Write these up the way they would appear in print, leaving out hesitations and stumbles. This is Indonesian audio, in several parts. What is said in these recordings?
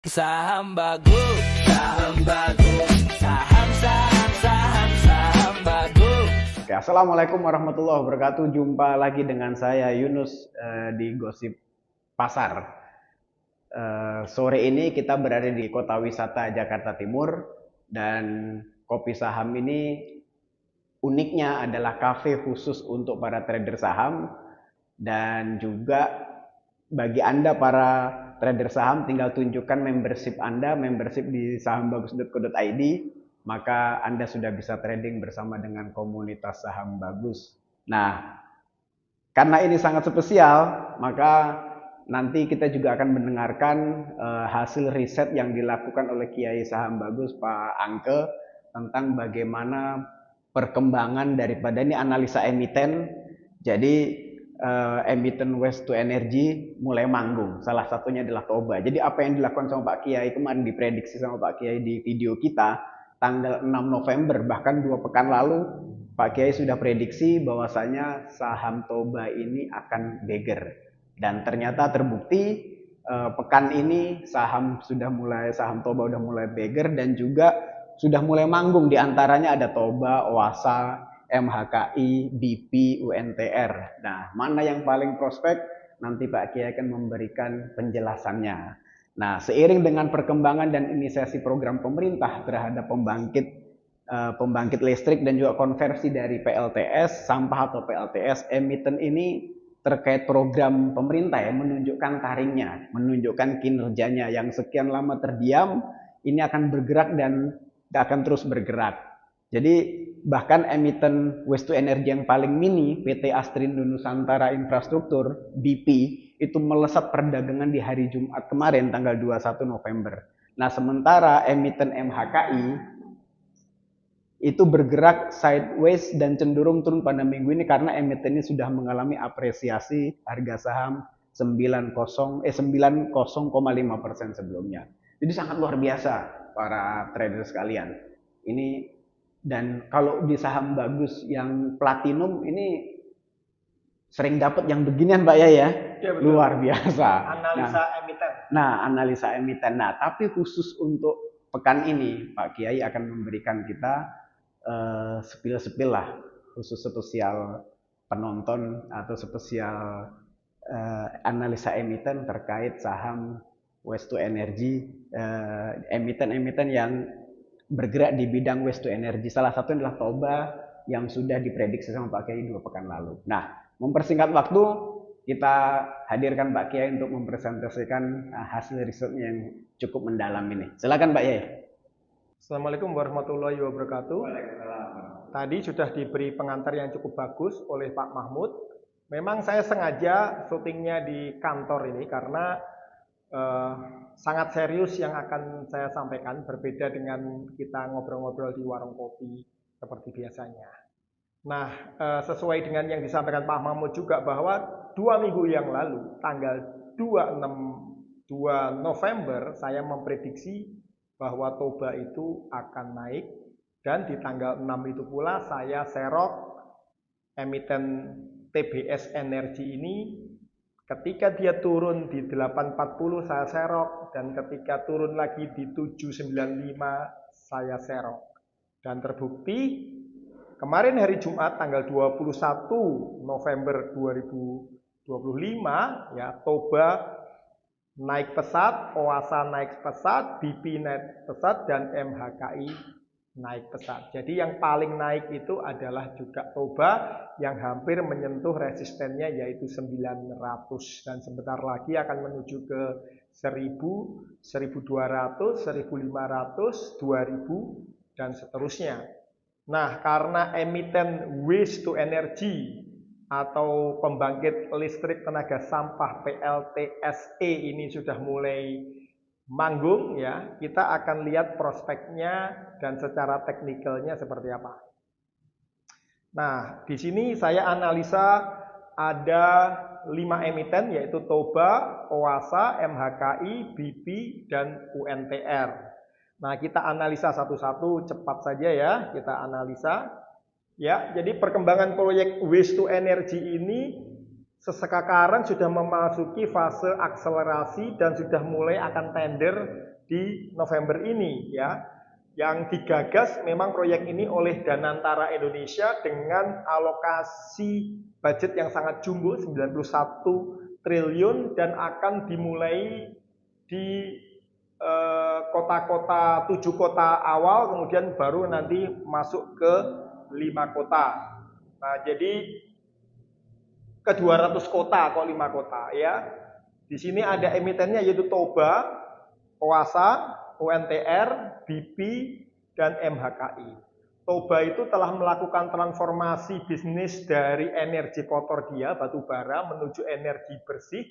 Saham bagus, saham bagus, saham bagus. Oke, Assalamualaikum warahmatullahi wabarakatuh. Jumpa lagi dengan saya Yunus di Gosip Pasar. Sore ini kita berada di Kota Wisata Jakarta Timur dan Kopi Saham ini uniknya adalah kafe khusus untuk para trader saham dan juga bagi Anda para trader saham tinggal tunjukkan membership Anda, membership di sahambagus.co.id, maka Anda sudah bisa trading bersama dengan komunitas saham bagus. Nah, karena ini sangat spesial, maka nanti kita juga akan mendengarkan hasil riset yang dilakukan oleh Kiai Saham Bagus Pak Angke tentang bagaimana perkembangan daripada ini analisa emiten. Jadi emiten waste to energy mulai manggung. Salah satunya adalah Toba. Jadi apa yang dilakukan sama Pak Kiai kemarin diprediksi sama Pak Kiai di video kita tanggal 6 November, bahkan 2 pekan lalu Pak Kiai sudah prediksi bahwasanya saham Toba ini akan beger. Dan ternyata terbukti pekan ini saham Toba udah mulai beger dan juga sudah mulai manggung. Di antaranya ada Toba, Oasa, MHKI, BP, UNTR. Nah, mana yang paling prospek? Nanti Pak Kiai akan memberikan penjelasannya. Nah, seiring dengan perkembangan dan inisiasi program pemerintah terhadap pembangkit listrik dan juga konversi dari PLTS, sampah atau PLTS, emiten ini terkait program pemerintah ya, menunjukkan taringnya, menunjukkan kinerjanya yang sekian lama terdiam, ini akan bergerak dan akan terus bergerak. Jadi bahkan emiten waste to energy yang paling mini, PT Astrindo Nusantara Infrastruktur, BP, itu melesat perdagangan di hari Jumat kemarin tanggal 21 November. Nah, sementara emiten MHKI itu bergerak sideways dan cenderung turun pada minggu ini karena emiten ini sudah mengalami apresiasi harga saham 90,5% sebelumnya. Jadi sangat luar biasa para trader sekalian. Ini dan kalau di saham bagus yang platinum ini sering dapat yang beginian Pak ya. Ya, luar biasa. Analisa emiten. Analisa emiten. Nah, tapi khusus untuk pekan ini Pak Kiai akan memberikan kita sepil-sepil lah, khusus spesial penonton atau spesial analisa emiten terkait saham waste to energy, emiten-emiten yang bergerak di bidang waste to energy. Salah satu adalah Toba yang sudah diprediksi sama Pak Kiai 2 pekan lalu. Nah, mempersingkat waktu, kita hadirkan Pak Kiai untuk mempresentasikan hasil risetnya yang cukup mendalam ini. Silakan Pak Kiai. Assalamualaikum warahmatullahi wabarakatuh. Tadi sudah diberi pengantar yang cukup bagus oleh Pak Mahmud. Memang saya sengaja syutingnya di kantor ini karena sangat serius yang akan saya sampaikan, berbeda dengan kita ngobrol-ngobrol di warung kopi seperti biasanya. Nah, sesuai dengan yang disampaikan Pak Mahmud juga bahwa 2 minggu yang lalu, tanggal 2 November, saya memprediksi bahwa Toba itu akan naik, dan di tanggal 6 itu pula saya serok emiten TBS Energi ini. Ketika dia turun di 840 saya serok, dan ketika turun lagi di 795 saya serok. Dan terbukti kemarin hari Jumat tanggal 21 November 2025 ya, Toba naik pesat, Oasa naik pesat, BP naik pesat, dan MHKI naik pesat. Jadi yang paling naik itu adalah juga Toba yang hampir menyentuh resistennya yaitu 900, dan sebentar lagi akan menuju ke 1000, 1200, 1500, 2000 dan seterusnya. Nah, karena emiten waste to energy atau pembangkit listrik tenaga sampah PLTSE ini sudah mulai manggung ya, kita akan lihat prospeknya dan secara teknikalnya seperti apa. Nah, di sini saya analisa ada 5 emiten yaitu Toba, Oasa, MHKI, BP, dan UNTR. Nah, kita analisa satu-satu cepat saja ya, kita analisa. Ya, jadi perkembangan proyek waste to energy ini sekarang sudah memasuki fase akselerasi dan sudah mulai akan tender di November ini ya. Yang digagas memang proyek ini oleh Danantara Indonesia dengan alokasi budget yang sangat jumbo 91 triliun dan akan dimulai di kota-kota 7 kota awal, kemudian baru nanti masuk ke 5 kota. Nah, jadi ke 200 kota kok 5 kota ya. Di sini ada emitennya yaitu Toba, Oasa, UNTR, BP, dan MHKI. Toba itu telah melakukan transformasi bisnis dari energi kotor dia, batu bara, menuju energi bersih,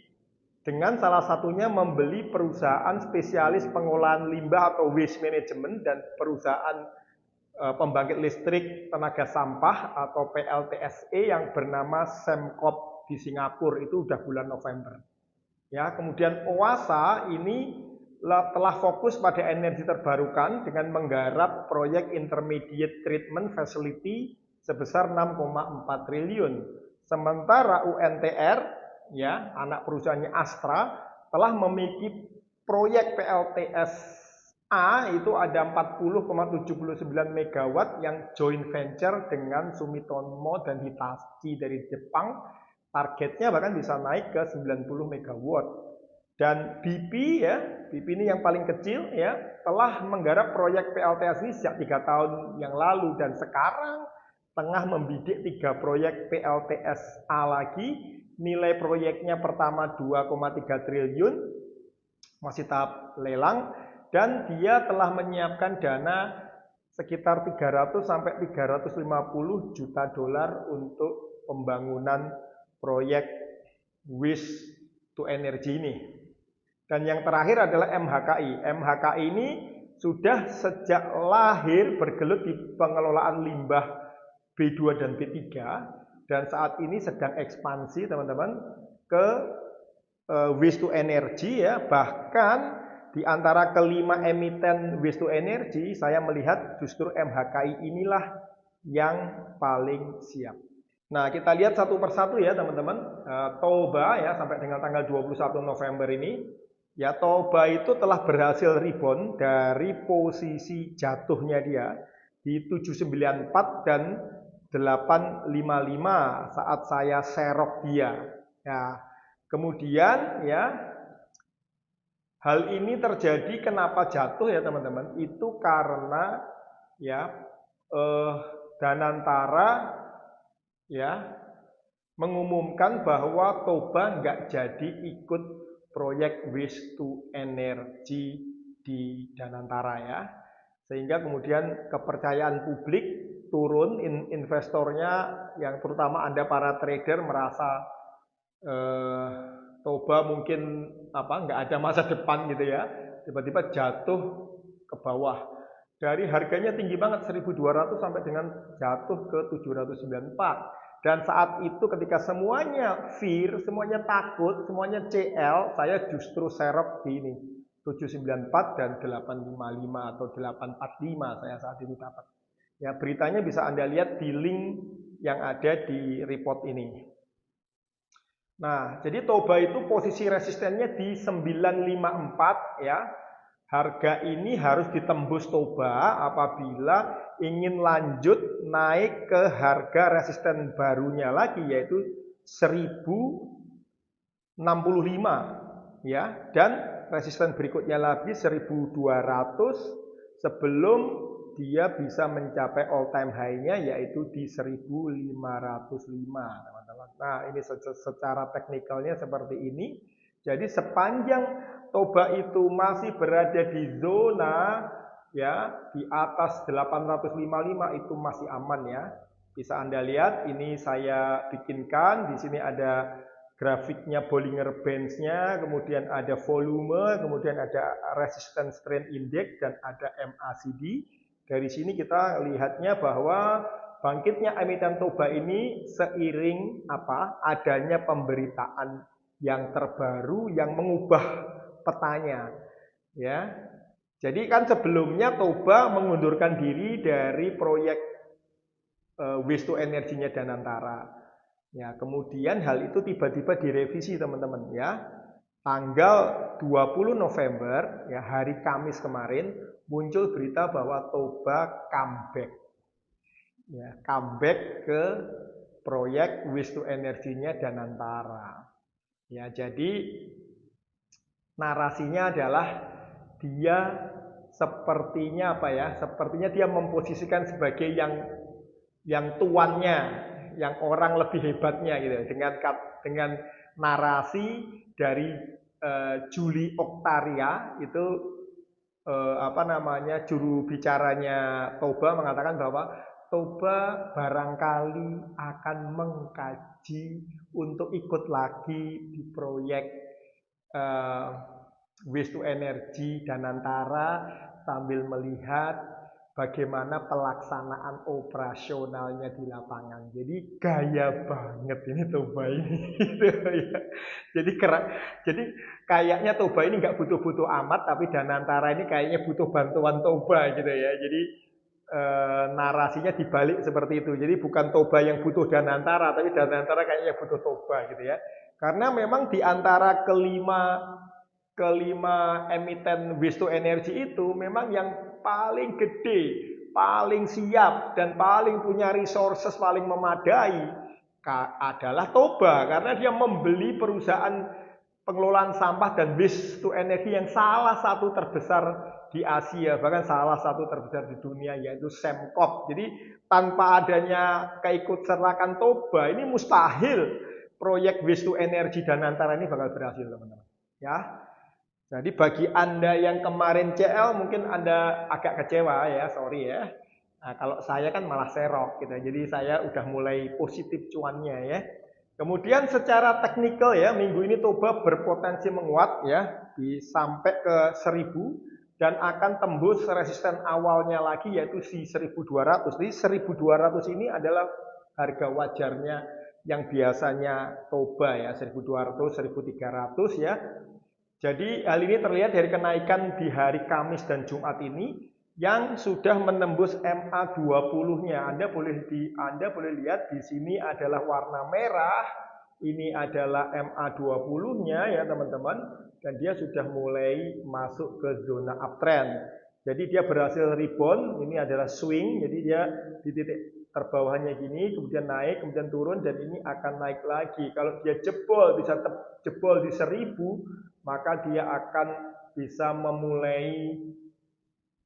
dengan salah satunya membeli perusahaan spesialis pengolahan limbah atau waste management dan perusahaan pembangkit listrik tenaga sampah atau PLTSE yang bernama Sembcorp di Singapura, itu udah bulan November. Ya, kemudian Oasa ini telah fokus pada energi terbarukan dengan menggarap proyek Intermediate Treatment Facility sebesar 6,4 triliun. Sementara UNTR, ya, anak perusahaannya Astra, telah memiliki proyek PLTSA itu ada 40,79 megawatt yang joint venture dengan Sumitomo dan Hitachi dari Jepang. Targetnya bahkan bisa naik ke 90 megawatt. Dan BP ya, BP ini yang paling kecil ya, telah menggarap proyek PLTS ini sejak 3 tahun yang lalu dan sekarang tengah membidik 3 proyek PLTSA lagi. Nilai proyeknya pertama 2,3 triliun, masih tahap lelang, dan dia telah menyiapkan dana sekitar 300 sampai 350 juta dolar untuk pembangunan proyek waste to energy ini. Dan yang terakhir adalah MHKI. MHKI ini sudah sejak lahir bergelut di pengelolaan limbah B2 dan B3 dan saat ini sedang ekspansi teman-teman ke waste to energy ya. Bahkan di antara kelima emiten waste to energy saya melihat justru MHKI inilah yang paling siap. Nah, kita lihat satu persatu ya teman-teman. Toba ya sampai dengan tanggal 21 November ini. Ya, Toba itu telah berhasil rebound dari posisi jatuhnya dia di 794 dan 855 saat saya serok dia. Ya, kemudian ya hal ini terjadi kenapa jatuh ya teman-teman? Itu karena ya Danantara ya mengumumkan bahwa Toba nggak jadi ikut proyek waste to energy di Danantara ya, sehingga kemudian kepercayaan publik turun, investornya yang terutama Anda para trader merasa Toba mungkin nggak ada masa depan gitu ya, tiba-tiba jatuh ke bawah dari harganya tinggi banget 1.200 sampai dengan jatuh ke 794. Dan saat itu ketika semuanya fear, semuanya takut, semuanya CL, saya justru serok di ini 794 dan 855 atau 845 saya saat itu dapat. Ya, beritanya bisa Anda lihat di link yang ada di report ini. Nah, jadi Toba itu posisi resistennya di 954 ya. Harga ini harus ditembus Toba apabila ingin lanjut naik ke harga resisten barunya lagi yaitu 1065 ya, dan resisten berikutnya lagi 1200 sebelum dia bisa mencapai all time high-nya yaitu di 1505 teman-teman. Nah, ini secara teknikalnya seperti ini. Jadi sepanjang Toba itu masih berada di zona ya di atas 855 itu masih aman ya. Bisa Anda lihat ini saya bikinkan, di sini ada grafiknya Bollinger Bands-nya, kemudian ada volume, kemudian ada resistance trend index dan ada MACD. Dari sini kita lihatnya bahwa bangkitnya emiten Toba ini seiring adanya pemberitaan yang terbaru yang mengubah petanya ya. Jadi kan sebelumnya Toba mengundurkan diri dari proyek waste to energy-nya Danantara. Ya, kemudian hal itu tiba-tiba direvisi teman-teman ya. tanggal 20 November, ya hari Kamis kemarin, muncul berita bahwa Toba comeback. Ya, comeback ke proyek waste to energy-nya Danantara. Ya, jadi narasinya adalah dia sepertinya apa ya? Sepertinya dia memposisikan sebagai yang tuannya, yang orang lebih hebatnya gitu. Dengan narasi dari Juli Oktaria itu juru bicaranya Toba mengatakan bahwa Toba barangkali akan mengkaji untuk ikut lagi di proyek waste to energy Danantara sambil melihat bagaimana pelaksanaan operasionalnya di lapangan. Jadi gaya banget ini Toba ini. Jadi kayaknya Toba ini nggak butuh-butuh amat, tapi Danantara ini kayaknya butuh bantuan Toba gitu ya. Jadi narasinya dibalik seperti itu. Jadi bukan Toba yang butuh Danantara, tapi Danantara kayaknya butuh Toba gitu ya. Karena memang di antara kelima emiten waste to energy itu memang yang paling gede, paling siap dan paling punya resources paling memadai adalah Toba, karena dia membeli perusahaan pengelolaan sampah dan waste to energy yang salah satu terbesar di Asia, bahkan salah satu terbesar di dunia, yaitu Sembcorp. Jadi tanpa adanya keikutsertakan Toba, ini mustahil proyek waste to energy Danantara ini bakal berhasil, teman-teman. Ya. Jadi bagi Anda yang kemarin CL mungkin Anda agak kecewa ya, sorry ya. Nah, kalau saya kan malah serok gitu. Jadi saya udah mulai positif cuannya ya. Kemudian secara teknikal ya, minggu ini Toba berpotensi menguat ya, sampai ke 1000 dan akan tembus resisten awalnya lagi yaitu si 1200. Jadi 1200 ini adalah harga wajarnya yang biasanya Toba ya, 1200, 1300 ya. Jadi hal ini terlihat dari kenaikan di hari Kamis dan Jumat ini yang sudah menembus MA20-nya. Anda boleh lihat di sini adalah warna merah, ini adalah MA20-nya ya teman-teman, dan dia sudah mulai masuk ke zona uptrend. Jadi dia berhasil rebound, ini adalah swing, jadi dia di titik terbawahnya gini, kemudian naik, kemudian turun, dan ini akan naik lagi. Kalau dia jebol, bisa jebol di 1000, maka dia akan bisa memulai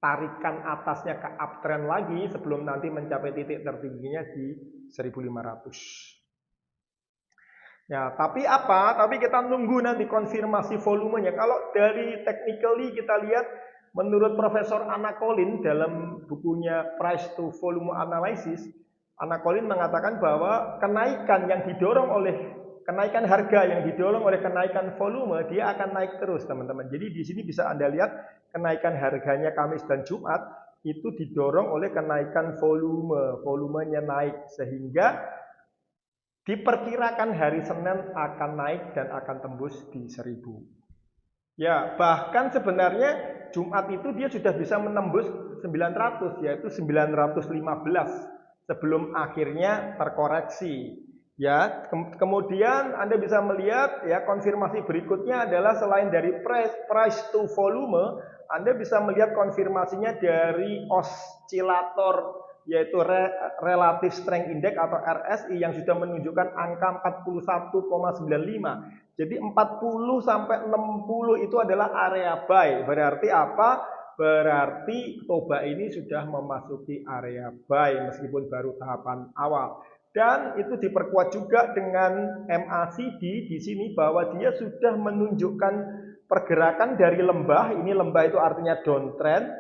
tarikan atasnya ke uptrend lagi sebelum nanti mencapai titik tertingginya di 1500. Ya, tapi apa? Tapi kita nunggu nanti konfirmasi volumenya. Kalau dari technically kita lihat, menurut Profesor Anna Colin dalam bukunya Price to Volume Analysis, Anna Colin mengatakan bahwa kenaikan harga yang didorong oleh kenaikan volume, dia akan naik terus, teman-teman. Jadi di sini bisa Anda lihat kenaikan harganya Kamis dan Jumat itu didorong oleh kenaikan volumenya naik, sehingga diperkirakan hari Senin akan naik dan akan tembus di 1000. Ya, bahkan sebenarnya Jumat itu dia sudah bisa menembus 900, yaitu 915 sebelum akhirnya terkoreksi. Ya, kemudian Anda bisa melihat ya, konfirmasi berikutnya adalah selain dari price to volume, Anda bisa melihat konfirmasinya dari osilator, yaitu Relative Strength Index atau RSI yang sudah menunjukkan angka 41,95. Jadi 40 sampai 60 itu adalah area buy. Berarti apa? Berarti Toba ini sudah memasuki area buy meskipun baru tahapan awal. Dan itu diperkuat juga dengan MACD di sini bahwa dia sudah menunjukkan pergerakan dari lembah. Ini lembah itu artinya downtrend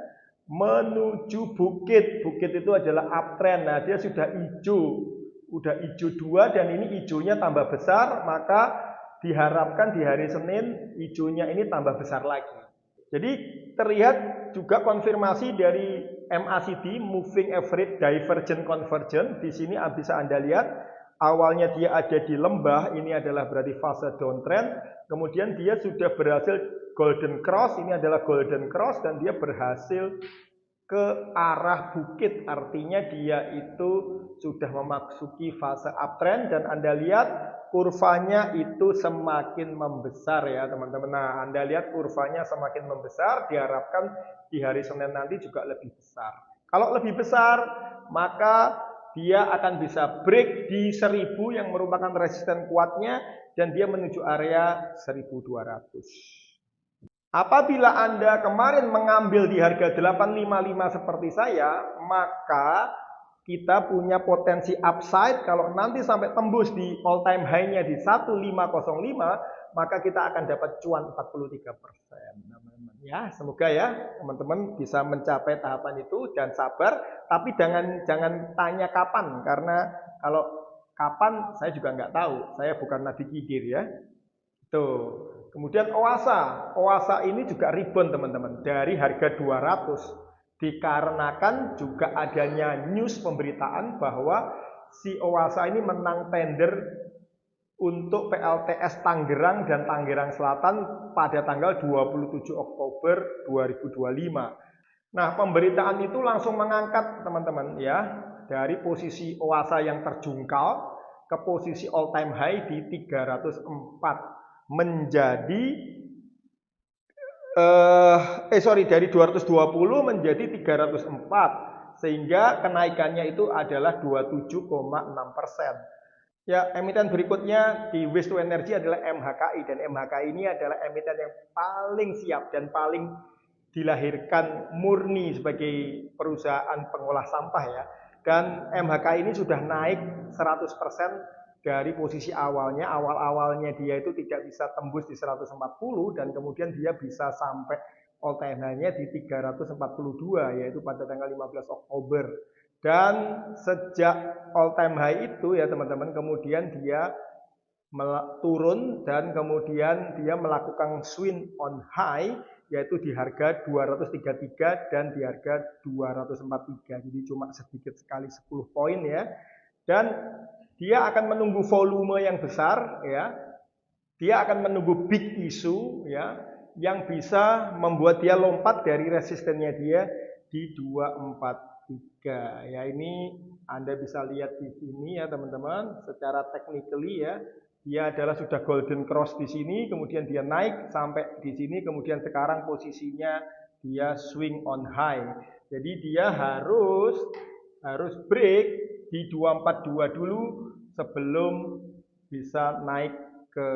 menuju bukit. Bukit itu adalah uptrend. Nah, dia sudah hijau. Udah hijau 2 dan ini hijaunya tambah besar, maka diharapkan di hari Senin hijaunya ini tambah besar lagi. Jadi terlihat juga konfirmasi dari MACD, Moving Average Divergent Convergence. Di sini bisa Anda lihat awalnya dia ada di lembah, ini adalah berarti fase downtrend. Kemudian dia sudah berhasil golden cross, ini adalah golden cross, dan dia berhasil ke arah bukit, artinya dia itu sudah memasuki fase uptrend. Dan Anda lihat kurvanya itu semakin membesar ya teman-teman. Nah, Anda lihat kurvanya semakin membesar, diharapkan di hari Senin nanti juga lebih besar. Kalau lebih besar, maka dia akan bisa break di 1000 yang merupakan resisten kuatnya dan dia menuju area 1200. Apabila Anda kemarin mengambil di harga 855 seperti saya, maka kita punya potensi upside. Kalau nanti sampai tembus di all time high-nya di 1505, maka kita akan dapat cuan 43%. Ya, semoga ya teman-teman bisa mencapai tahapan itu dan sabar, tapi jangan tanya kapan, karena kalau kapan saya juga nggak tahu. Saya bukan Nabi Khidir ya. Tuh. Kemudian Oasa ini juga rebound teman-teman dari harga 200 dikarenakan juga adanya news pemberitaan bahwa si Oasa ini menang tender untuk PLTS Tangerang dan Tangerang Selatan pada tanggal 27 Oktober 2025. Nah, pemberitaan itu langsung mengangkat teman-teman ya dari posisi Oasa yang terjungkal ke posisi all time high di 304. Menjadi dari 220 menjadi 304 sehingga kenaikannya itu adalah 27,6%. Ya, emiten berikutnya di Waste to Energy adalah MHKI, dan MHKI ini adalah emiten yang paling siap dan paling dilahirkan murni sebagai perusahaan pengolah sampah ya. Dan MHKI ini sudah naik 100% dari posisi awalnya. Awal-awalnya dia itu tidak bisa tembus di 140 dan kemudian dia bisa sampai all time high-nya di 342 yaitu pada tanggal 15 Oktober. Dan sejak all time high itu ya teman-teman, kemudian dia turun dan kemudian dia melakukan swing on high yaitu di harga 233 dan di harga 243. Jadi cuma sedikit sekali 10 poin ya. Dan dia akan menunggu volume yang besar ya. Dia akan menunggu big issue ya yang bisa membuat dia lompat dari resistennya dia di 243. Ya, ini Anda bisa lihat di sini ya teman-teman, secara technically ya. Dia adalah sudah golden cross di sini, kemudian dia naik sampai di sini, kemudian sekarang posisinya dia swing on high. Jadi dia harus break di 242 dulu sebelum bisa naik ke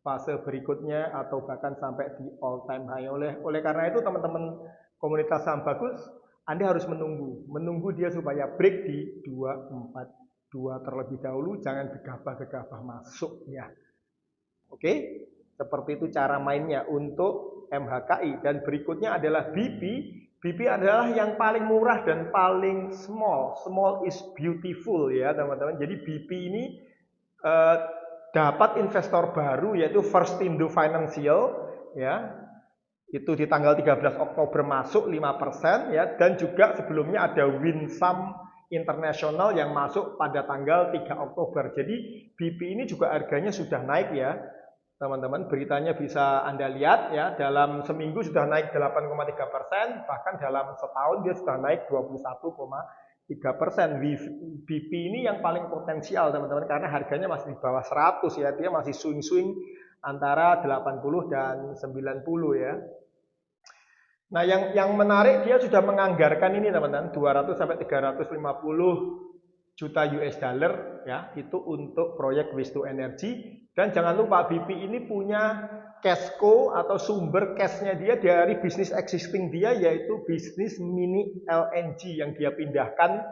fase berikutnya atau bahkan sampai di all time high. Oleh karena itu teman-teman komunitas saham bagus, Anda harus menunggu dia supaya break di 242 terlebih dahulu, jangan gegabah-gegabah masuk ya. Oke, seperti itu cara mainnya untuk MHKI. Dan berikutnya adalah BP. BP adalah yang paling murah dan paling small. Small is beautiful ya teman-teman. Jadi BP ini dapat investor baru yaitu Firstindo Financial ya. Itu di tanggal 13 Oktober masuk 5% ya, dan juga sebelumnya ada Winsam International yang masuk pada tanggal 3 Oktober. Jadi BP ini juga harganya sudah naik ya. Teman-teman, beritanya bisa Anda lihat ya, dalam seminggu sudah naik 8,3%, bahkan dalam setahun dia sudah naik 21,3%. BP ini yang paling potensial teman-teman, karena harganya masih di bawah 100 ya, dia masih swing-swing antara 80 dan 90 ya. Nah, yang menarik dia sudah menganggarkan ini teman-teman, 200 sampai 350 juta US dollar ya, itu untuk proyek Waste to Energy. Dan jangan lupa BP ini punya cash cow atau sumber cashnya dia dari bisnis existing dia, yaitu bisnis mini LNG yang dia pindahkan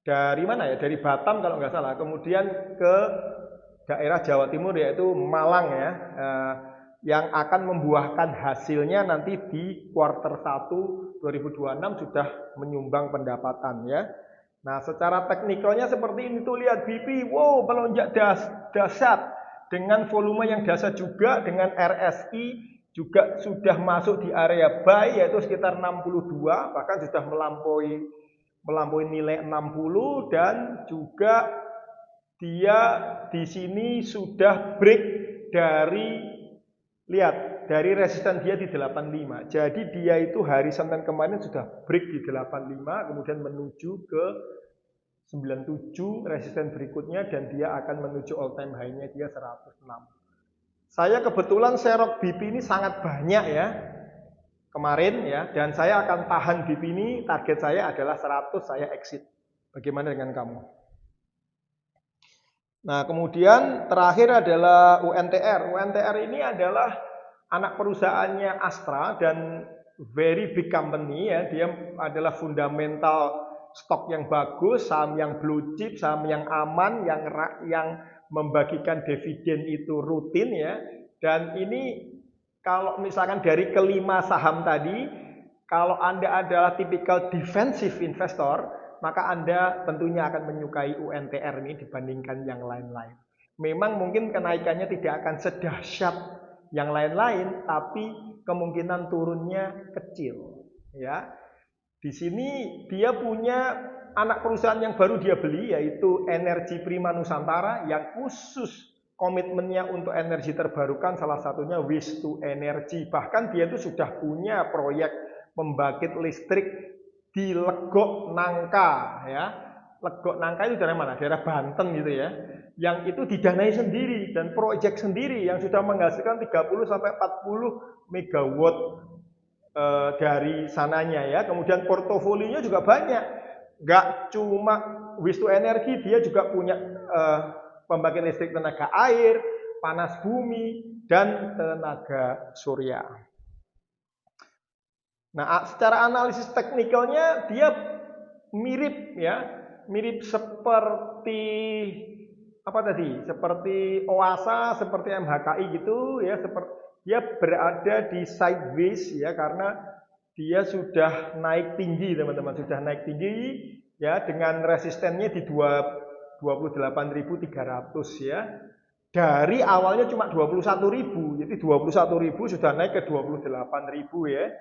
dari mana ya, dari Batam kalau nggak salah, kemudian ke daerah Jawa Timur yaitu Malang ya, yang akan membuahkan hasilnya nanti di kuartal 1 2026 sudah menyumbang pendapatan ya. Nah, secara teknikalnya seperti ini tuh, lihat BP, wow, melonjak dahsyat dengan volume yang dahsyat juga, dengan RSI juga sudah masuk di area buy yaitu sekitar 62, bahkan sudah melampaui nilai 60, dan juga dia di sini sudah break dari, lihat, dari resisten dia di 85. Jadi dia itu hari Senin kemarin sudah break di 85, kemudian menuju ke 97 resisten berikutnya, dan dia akan menuju all time high-nya dia 106. Saya kebetulan serok BP ini sangat banyak ya kemarin ya, dan saya akan tahan BP ini, target saya adalah 100, saya exit. Bagaimana dengan kamu? Nah, kemudian terakhir adalah UNTR. UNTR ini adalah anak perusahaannya Astra dan very big company ya. Dia adalah fundamental stok yang bagus, saham yang blue chip, saham yang aman, yang membagikan dividen itu rutin ya. Dan ini kalau misalkan dari kelima saham tadi, kalau Anda adalah tipikal defensive investor, maka Anda tentunya akan menyukai UNTR ini dibandingkan yang lain-lain. Memang mungkin kenaikannya tidak akan sedahsyat yang lain-lain, tapi kemungkinan turunnya kecil. Ya, di sini dia punya anak perusahaan yang baru dia beli, yaitu Energi Prima Nusantara, yang khusus komitmennya untuk energi terbarukan, salah satunya Waste to Energy. Bahkan dia itu sudah punya proyek pembangkit listrik di Legok Nangka ya. Legok Nangka itu daerah mana? Daerah Banten gitu ya. Yang itu didanai sendiri dan proyek sendiri yang sudah menghasilkan 30 sampai 40 megawatt dari sananya ya. Kemudian portofolionya juga banyak. Enggak cuma waste to energy, dia juga punya pembangkit listrik tenaga air, panas bumi, dan tenaga surya. Nah, secara analisis teknikalnya dia mirip ya, mirip seperti apa tadi? Seperti OASA, seperti MHKI gitu ya, dia berada di sideways ya, karena dia sudah naik tinggi teman-teman, sudah naik tinggi ya, dengan resistennya di 28.300 ya. Dari awalnya cuma 21.000, jadi 21.000 sudah naik ke 28.000 ya.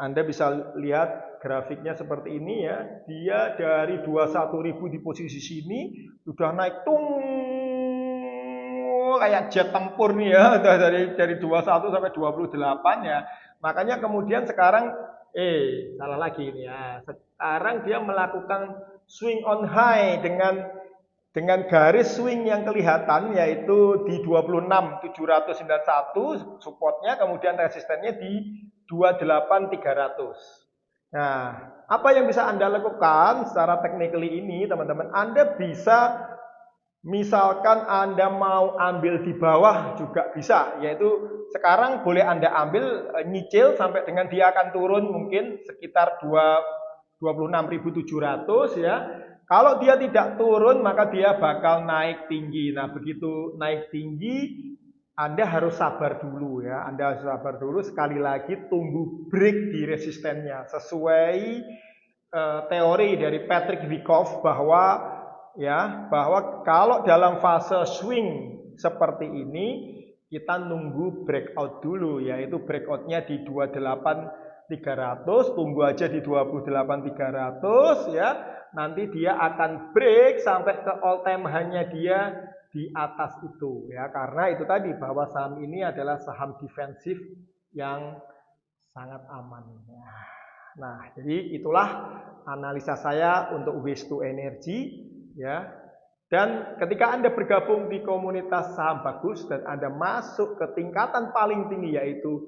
Anda bisa lihat grafiknya seperti ini ya. Dia dari 21.000 di posisi sini sudah naik kayak jet tempur nih ya, dari 21 sampai 28 ya. Makanya kemudian sekarang salah lagi ini ya. Sekarang dia melakukan swing on high dengan garis swing yang kelihatan, yaitu di 26.791 supportnya, kemudian resistennya di 28.300. Nah, apa yang bisa Anda lakukan secara technically ini teman-teman? Anda bisa, misalkan Anda mau ambil di bawah juga bisa, yaitu sekarang boleh Anda ambil nyicil sampai dengan dia akan turun mungkin sekitar 26.700 ya. Kalau dia tidak turun maka dia bakal naik tinggi. Nah, begitu naik tinggi Anda harus sabar dulu ya. Anda harus sabar dulu, sekali lagi tunggu break di resistennya sesuai teori dari Patrick Wyckoff bahwa kalau dalam fase swing seperti ini kita nunggu breakout dulu, yaitu breakoutnya di 28.300, tunggu aja di 28.300 ya. Nanti dia akan break sampai ke all time high-nya dia di atas itu ya, karena itu tadi bahwa saham ini adalah saham defensif yang sangat aman ya. Nah, jadi itulah analisa saya untuk waste to energy ya. Dan ketika Anda bergabung di komunitas saham bagus dan Anda masuk ke tingkatan paling tinggi, yaitu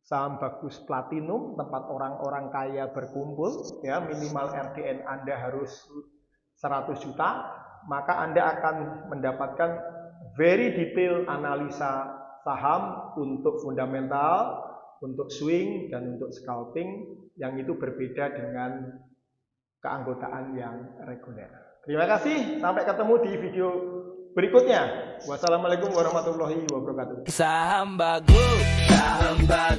saham bagus platinum, tempat orang-orang kaya berkumpul ya, minimal RDN Anda harus 100 juta, maka Anda akan mendapatkan very detail analisa saham untuk fundamental, untuk swing, dan untuk scalping, yang itu berbeda dengan keanggotaan yang reguler. Terima kasih, sampai ketemu di video berikutnya. Wassalamualaikum warahmatullahi wabarakatuh. Saham bagus, saham bagus.